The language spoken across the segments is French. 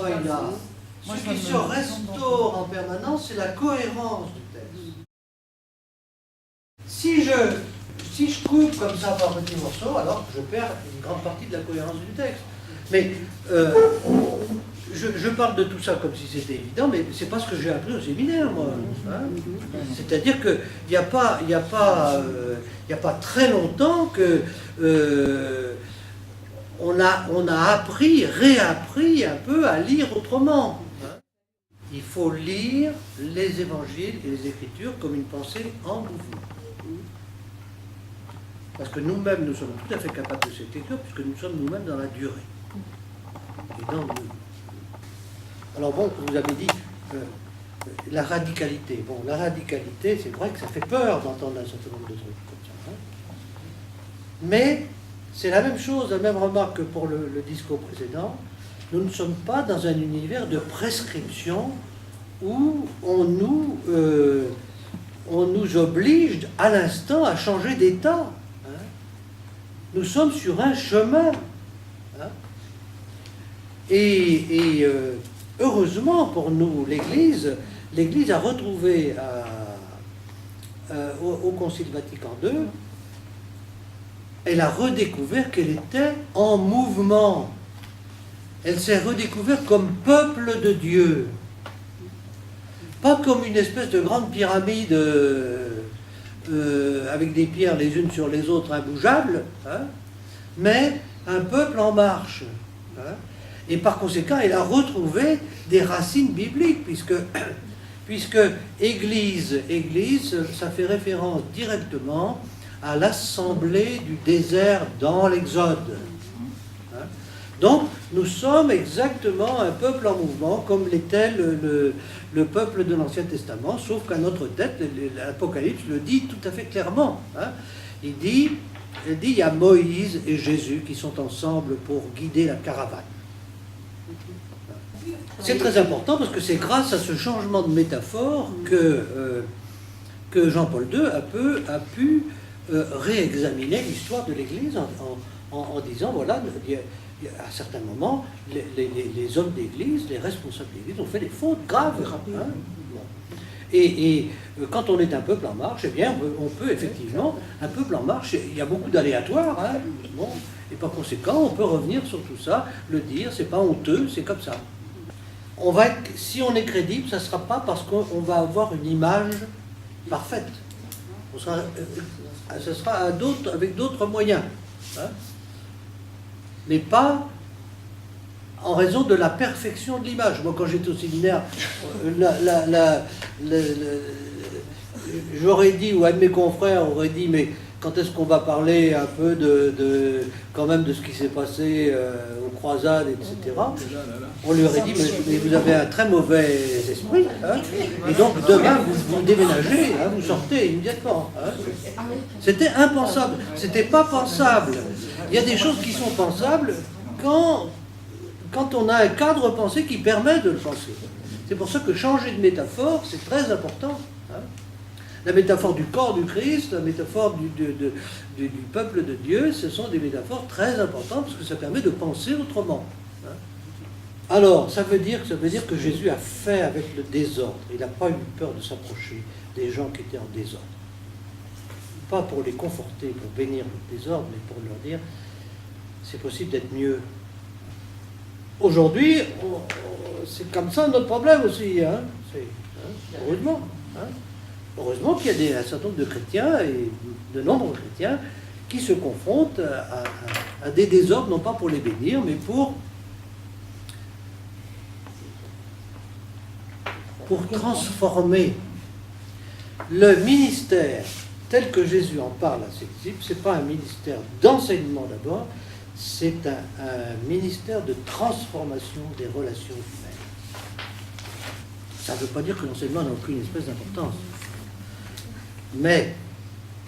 travail-là, ce qui se restaure en permanence, c'est la cohérence du texte. Si je coupe comme ça par petits morceaux, alors je perds une grande partie de la cohérence du texte. Mais je parle de tout ça comme si c'était évident, mais c'est pas ce que j'ai appris au séminaire, moi. Hein. C'est-à-dire qu'il n'y a pas très longtemps que on a appris, réappris un peu à lire autrement. Hein. Il faut lire les évangiles et les Écritures comme une pensée en mouvement. Parce que nous-mêmes, nous sommes tout à fait capables de cette lecture, puisque nous sommes nous-mêmes dans la durée. Et dans le... Alors bon, vous avez dit la radicalité. Bon, la radicalité, c'est vrai que ça fait peur d'entendre un certain nombre de trucs comme ça. Hein. Mais c'est la même chose, la même remarque que pour le discours précédent. Nous ne sommes pas dans un univers de prescription où on nous oblige à l'instant à changer d'état. Hein. Nous sommes sur un chemin. Hein. Et heureusement pour nous, l'Église a retrouvé au Concile Vatican II, elle a redécouvert qu'elle était en mouvement. Elle s'est redécouverte comme peuple de Dieu. Pas comme une espèce de grande pyramide avec des pierres les unes sur les autres imbougeables, hein, mais un peuple en marche. Hein. Et par conséquent, elle a retrouvé des racines bibliques, puisque Église, ça fait référence directement à l'assemblée du désert dans l'Exode. Hein. Donc, nous sommes exactement un peuple en mouvement, comme l'était le peuple de l'Ancien Testament, sauf qu'à notre tête, l'Apocalypse le dit tout à fait clairement. Hein. Il dit, il y a Moïse et Jésus qui sont ensemble pour guider la caravane. C'est très important parce que c'est grâce à ce changement de métaphore que Jean-Paul II a pu réexaminer l'histoire de l'Église en disant, voilà, à certains moments, les hommes d'Église, les responsables d'Église ont fait des fautes graves. Hein. Bon. Et quand on est un peuple en marche, eh bien, on peut effectivement, un peuple en marche, il y a beaucoup d'aléatoires, hein, bon, et par conséquent, on peut revenir sur tout ça, le dire, c'est pas honteux, c'est comme ça. Si on est crédible, ça ne sera pas parce qu'on va avoir une image parfaite. Ce sera avec d'autres moyens. Hein, mais pas en raison de la perfection de l'image. Moi, quand j'étais au séminaire, j'aurais dit, ou un de mes confrères aurait dit, mais quand est-ce qu'on va parler un peu quand même de ce qui s'est passé aux croisades, etc. On lui aurait dit, mais vous avez un très mauvais esprit, hein, et donc demain vous déménagez, hein, vous sortez immédiatement. Hein. C'était impensable, c'était pas pensable. Il y a des choses qui sont pensables quand on a un cadre pensé qui permet de le penser. C'est pour ça que changer de métaphore, c'est très important. Hein. La métaphore du corps du Christ, la métaphore du peuple de Dieu, ce sont des métaphores très importantes parce que ça permet de penser autrement. Hein. Alors, ça veut dire que Jésus a fait avec le désordre. Il n'a pas eu peur de s'approcher des gens qui étaient en désordre. Pas pour les conforter, pour bénir le désordre, mais pour leur dire, c'est possible d'être mieux. Aujourd'hui, c'est comme ça notre problème aussi. Hein. Heureusement. Hein. Heureusement qu'il y a un certain nombre de chrétiens, et de nombreux chrétiens, qui se confrontent à des désordres, non pas pour les bénir, mais pour transformer. Le ministère, tel que Jésus en parle à ses disciples, ce n'est pas un ministère d'enseignement d'abord, c'est un ministère de transformation des relations humaines. Ça ne veut pas dire que l'enseignement n'a aucune espèce d'importance. Mais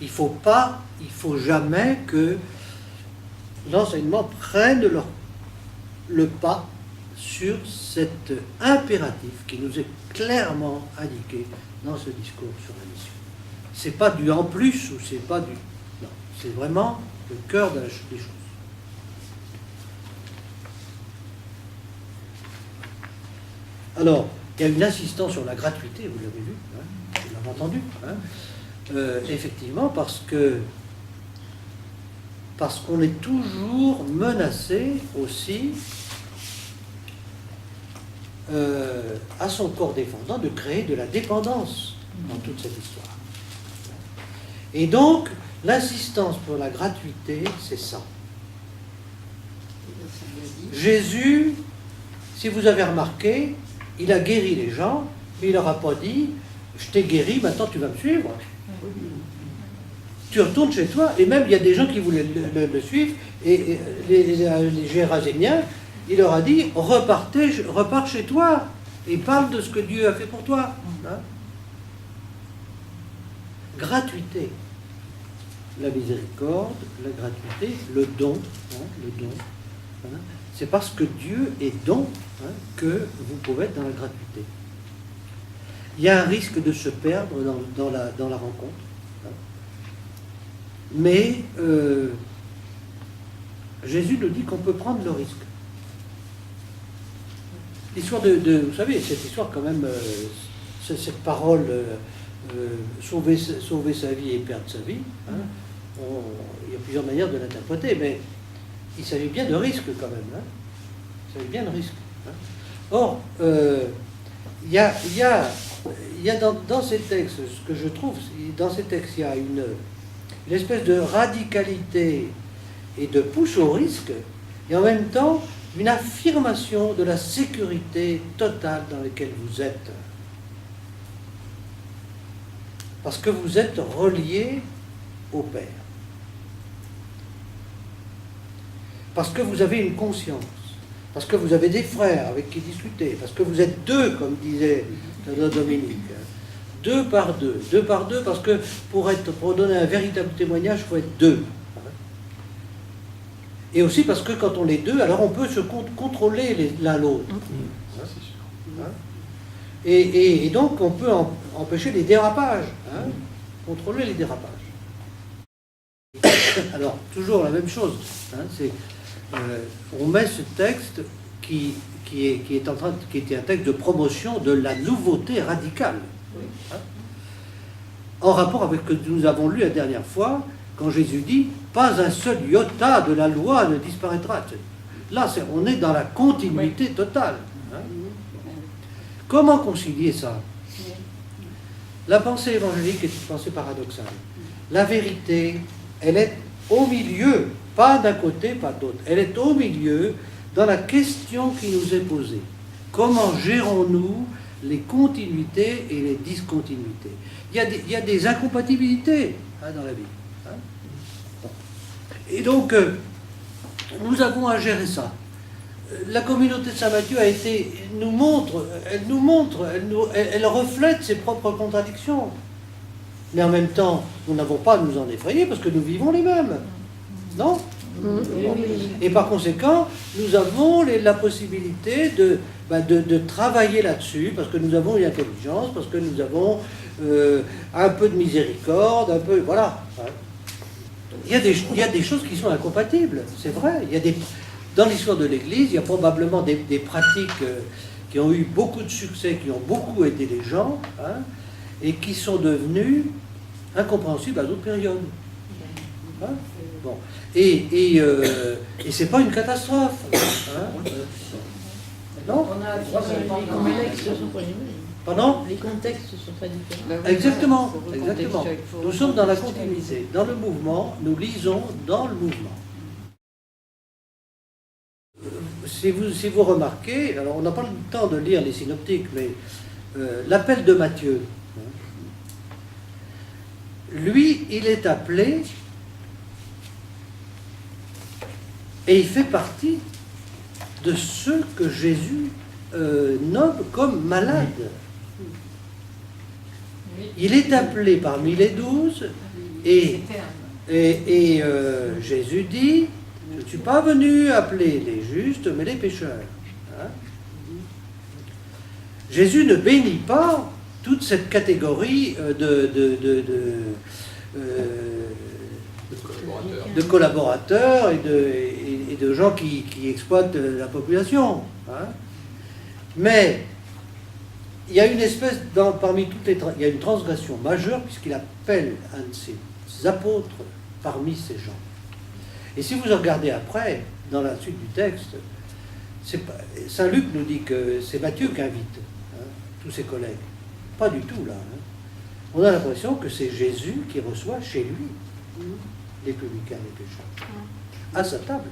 il ne faut jamais que l'enseignement prenne le pas sur cet impératif qui nous est clairement indiqué dans ce discours sur la mission. C'est pas du en plus ou c'est pas du... Non, c'est vraiment le cœur des choses. Alors, il y a une insistance sur la gratuité, vous l'avez vu, hein, vous l'avez entendu, hein, effectivement, parce qu'on est toujours menacé aussi, à son corps défendant, de créer de la dépendance dans toute cette histoire. Et donc, l'insistance pour la gratuité, c'est ça. Jésus, si vous avez remarqué, il a guéri les gens, mais il leur a pas dit « je t'ai guéri, maintenant tu vas me suivre ». Tu retournes chez toi, et même il y a des gens qui voulaient le suivre, et les Géraséniens, il leur a dit « repars chez toi, et parle de ce que Dieu a fait pour toi. Hein » Gratuité. La miséricorde, la gratuité, le don, hein, le don. Hein, c'est parce que Dieu est don, hein, que vous pouvez être dans la gratuité. Il y a un risque de se perdre dans la rencontre. Hein. Mais Jésus nous dit qu'on peut prendre le risque. L'histoire vous savez, cette histoire quand même, cette parole, sauver sa vie et perdre sa vie, hein, il y a plusieurs manières de l'interpréter, mais il s'agit bien de risque quand même. Hein. Il s'agit bien de risque. Hein. Or, il y a dans ces textes, ce que je trouve, dans ces textes, il y a une espèce de radicalité et de pousse au risque, et en même temps, une affirmation de la sécurité totale dans laquelle vous êtes. Parce que vous êtes relié au Père. Parce que vous avez une conscience. Parce que vous avez des frères avec qui discuter. Parce que vous êtes deux, comme disait Dominique. Deux par deux, parce que pour donner un véritable témoignage, il faut être deux. Et aussi parce que quand on est deux, alors on peut se contrôler l'un l'autre. Hein? Et donc on peut empêcher les dérapages, hein? Contrôler les dérapages. Alors, toujours la même chose. Hein? On met ce texte qui était un texte de promotion de la nouveauté radicale. Hein? En rapport avec ce que nous avons lu la dernière fois, quand Jésus dit « Pas un seul iota de la loi ne disparaîtra ». Là, on est dans la continuité totale. Hein. Comment concilier ça? La pensée évangélique est une pensée paradoxale. La vérité, elle est au milieu, pas d'un côté, pas de l'autre. Elle est au milieu dans la question qui nous est posée. Comment gérons-nous les continuités et les discontinuités? Il y a des incompatibilités, hein, dans la vie. Hein. Et donc, nous avons à gérer ça. La communauté de Saint-Matthieu elle reflète ses propres contradictions. Mais en même temps, nous n'avons pas à nous en effrayer parce que nous vivons les mêmes. Non? Et par conséquent, nous avons la possibilité de travailler là-dessus parce que nous avons une intelligence, parce que nous avons un peu de miséricorde, un peu... Voilà. Il y a des choses qui sont incompatibles, c'est vrai. Dans l'histoire de l'Église, il y a probablement des pratiques qui ont eu beaucoup de succès, qui ont beaucoup aidé les gens, hein, et qui sont devenues incompréhensibles à d'autres périodes. Hein, bon. Et c'est pas une catastrophe. Hein, non? Pardon? Les contextes sont très différents. Exactement, exactement. Nous sommes dans la continuité. Dans le mouvement, nous lisons dans le mouvement. Si vous remarquez, alors on n'a pas le temps de lire les synoptiques, mais l'appel de Matthieu, lui, il est appelé et il fait partie de ceux que Jésus nomme comme malades. Il est appelé parmi les 12 et Jésus dit: je ne suis pas venu appeler les justes, mais les pécheurs. Hein? Jésus ne bénit pas toute cette catégorie de collaborateurs et de gens qui exploitent la population. Hein? Mais il y a une espèce, parmi toutes les... Il y a une transgression majeure, puisqu'il appelle un de ses apôtres parmi ces gens. Et si vous regardez après, dans la suite du texte, Saint Luc nous dit que c'est Matthieu qui invite tous ses collègues. Pas du tout, là. On a l'impression que c'est Jésus qui reçoit chez lui les publicains, les pécheurs, à sa table.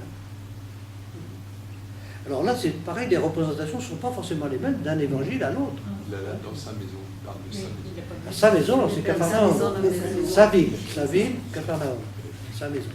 Alors là, c'est pareil, les représentations ne sont pas forcément les mêmes d'un évangile à l'autre. Dans sa maison, il parle de sa maison. Sa maison, c'est Capharnaüm. Sa ville, Capharnaüm. Sa maison.